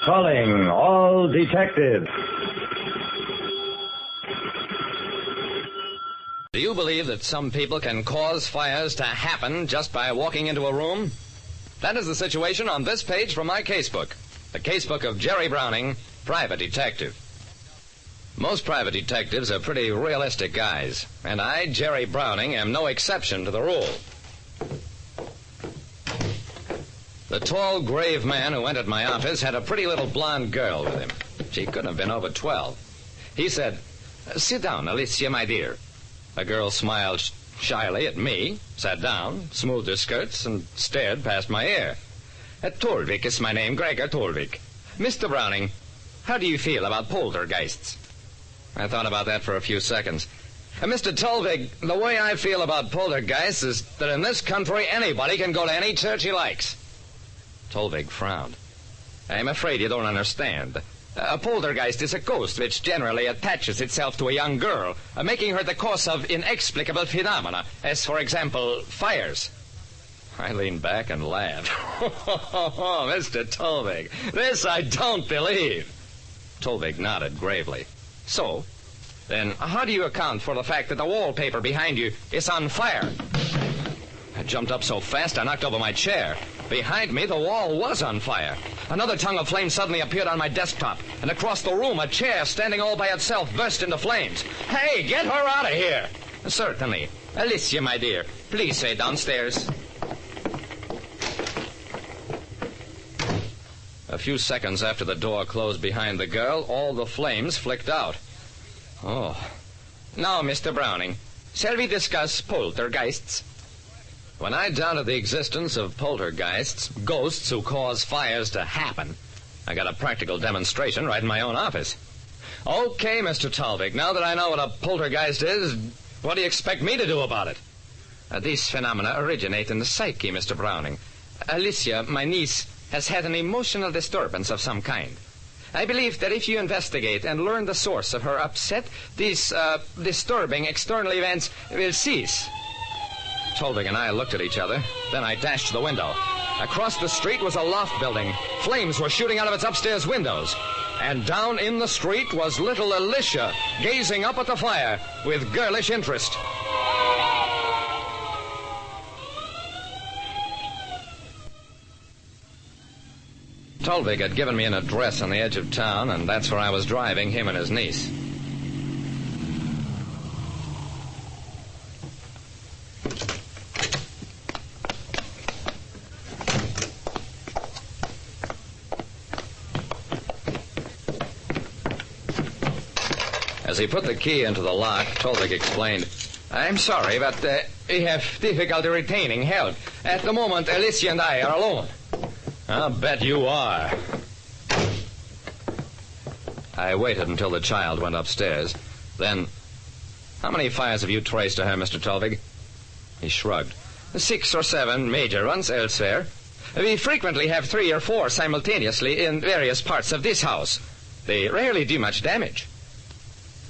Calling all detectives. Do you believe that some people can cause fires to happen just by walking into a room? That is the situation on this page from my casebook. The casebook of Jerry Browning, private detective. Most private detectives are pretty realistic guys, and I, Jerry Browning, am no exception to the rule. The tall, grave man who entered my office had a pretty little blonde girl with him. She couldn't have been over 12. He said, "Sit down, Alicia, my dear." The girl smiled shyly at me, sat down, smoothed her skirts, and stared past my ear. "Torvik is my name, Gregor Torvik. Mr. Browning, how do you feel about poltergeists?" I thought about that for a few seconds. "Mr. Torvik, the way I feel about poltergeists is that in this country anybody can go to any church he likes." Torvik frowned. "I'm afraid you don't understand. A poltergeist is a ghost which generally attaches itself to a young girl, making her the cause of inexplicable phenomena, as, for example, fires." I leaned back and laughed. "Oh, Mr. Torvik, this I don't believe." Torvik nodded gravely. "So, then how do you account for the fact that the wallpaper behind you is on fire?" I jumped up so fast I knocked over my chair. Behind me, the wall was on fire. Another tongue of flame suddenly appeared on my desktop, and across the room, a chair standing all by itself burst into flames. "Hey, get her out of here!" "Certainly. Alicia, my dear, please stay downstairs." A few seconds after the door closed behind the girl, all the flames flicked out. Oh. "Now, Mr. Browning, shall we discuss poltergeists?" When I doubted the existence of poltergeists, ghosts who cause fires to happen, I got a practical demonstration right in my own office. "Okay, Mr. Torvik, now that I know what a poltergeist is, what do you expect me to do about it?" "These phenomena originate in the psyche, Mr. Browning. Alicia, my niece, has had an emotional disturbance of some kind. I believe that if you investigate and learn the source of her upset, these disturbing external events will cease." Torvik and I looked at each other. Then I dashed to the window. Across the street was a loft building. Flames were shooting out of its upstairs windows. And down in the street was little Alicia, gazing up at the fire with girlish interest. Torvik had given me an address on the edge of town, and that's where I was driving him and his niece. As he put the key into the lock, Torvik explained, "I'm sorry, but we have difficulty retaining help. At the moment, Alicia and I are alone." "I'll bet you are." I waited until the child went upstairs. Then, "How many fires have you traced to her, Mr. Torvik?" He shrugged. 6 or 7 major ones elsewhere. We frequently have 3 or 4 simultaneously in various parts of this house. They rarely do much damage."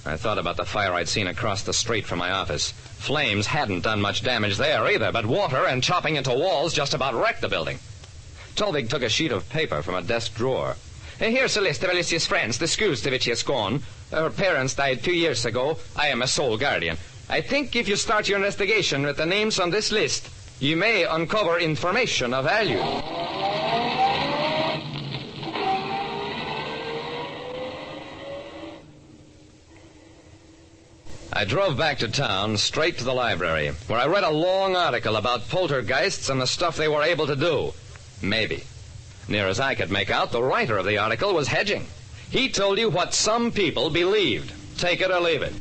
I thought about the fire I'd seen across the street from my office. Flames hadn't done much damage there either, but water and chopping into walls just about wrecked the building. Torvik took a sheet of paper from a desk drawer. "Here's a list of Alicia's friends, the schools to which she has gone. Her parents died 2 years ago. I am a sole guardian. I think if you start your investigation with the names on this list, you may uncover information of value." I drove back to town, straight to the library, where I read a long article about poltergeists and the stuff they were able to do. Maybe. Near as I could make out, the writer of the article was hedging. He told you what some people believed. Take it or leave it.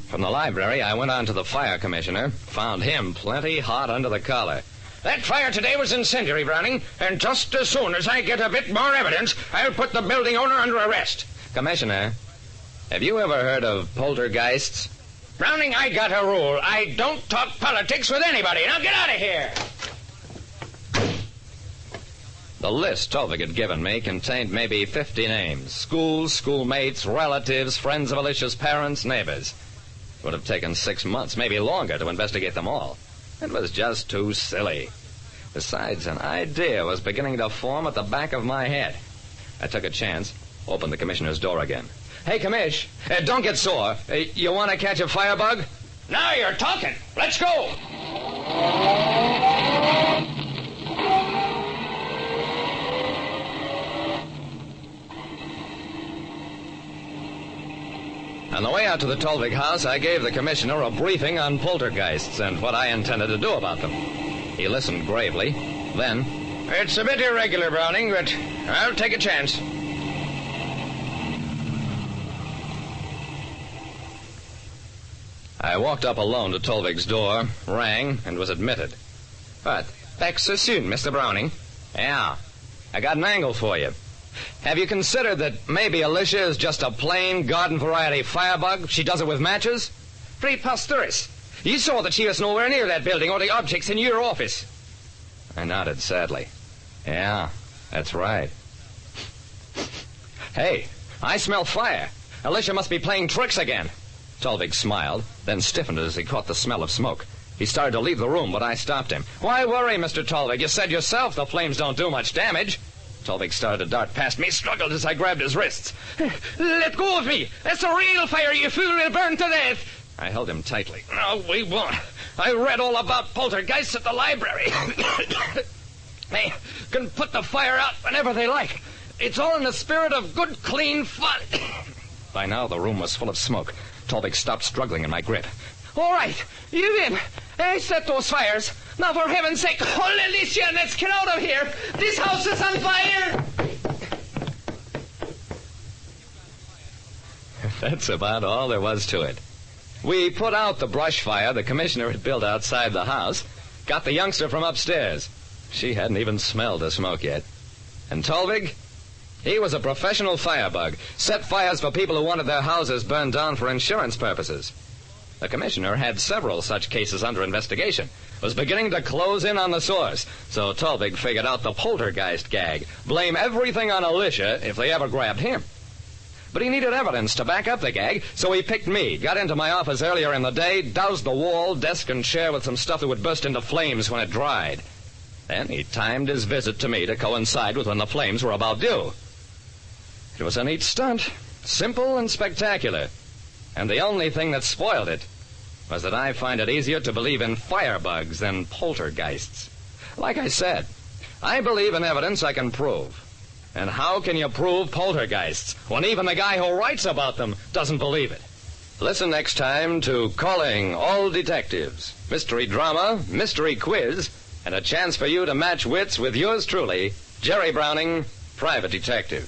From the library, I went on to the fire commissioner, found him plenty hot under the collar. "That fire today was incendiary, Browning, and just as soon as I get a bit more evidence, I'll put the building owner under arrest." "Commissioner, have you ever heard of poltergeists?" "Browning, I got a rule. I don't talk politics with anybody. Now get out of here." The list Torvik had given me contained maybe 50 names. Schools, schoolmates, relatives, friends of Alicia's parents, neighbors. It would have taken 6 months, maybe longer, to investigate them all. It was just too silly. Besides, an idea was beginning to form at the back of my head. I took a chance, opened the commissioner's door again. Hey, Commish, don't get sore. You want to catch a firebug? Now you're talking. Let's go. On the way out to the Tolvig house, I gave the commissioner a briefing on poltergeists and what I intended to do about them. He listened gravely. Then, It's a bit irregular, Browning, but I'll take a chance. I walked up alone to Tolvig's door, rang, and was admitted. But, back so soon, Mr. Browning? Yeah, I got an angle for you. Have you considered that maybe Alicia is just a plain garden variety firebug? She does it with matches? Preposterous. You saw that she was nowhere near that building or the objects in your office. I nodded sadly. Yeah, that's right. Hey, I smell fire. Alicia must be playing tricks again. Tolvig smiled, then stiffened as he caught the smell of smoke. He started to leave the room, but I stopped him. Why worry, Mr. Tolvig? You said yourself the flames don't do much damage. Tolvig started to dart past me, struggled as I grabbed his wrists. Let go of me. That's a real fire. You fool will burn to death. I held him tightly. No, we won't. I read all about poltergeists at the library. They can put the fire out whenever they like. It's all in the spirit of good, clean fun. By now, the room was full of smoke. Tolvig stopped struggling in my grip. All right, you win. I set those fires. Now, for heaven's sake, hold Alicia and let's get out of here. This house is on fire. That's about all there was to it. We put out the brush fire the commissioner had built outside the house, got the youngster from upstairs. She hadn't even smelled the smoke yet. And Tolvig? He was a professional firebug, set fires for people who wanted their houses burned down for insurance purposes. The commissioner had several such cases under investigation, was beginning to close in on the source, so Tolvig figured out the poltergeist gag, blame everything on Alicia if they ever grabbed him. But he needed evidence to back up the gag, so he picked me, got into my office earlier in the day, doused the wall, desk, and chair with some stuff that would burst into flames when it dried. Then he timed his visit to me to coincide with when the flames were about due. It was a neat stunt, simple and spectacular. And the only thing that spoiled it was that I find it easier to believe in firebugs than poltergeists. Like I said, I believe in evidence I can prove. And how can you prove poltergeists when even the guy who writes about them doesn't believe it? Listen next time to Calling All Detectives. Mystery drama, mystery quiz, and a chance for you to match wits with yours truly, Jerry Browning, Private Detective.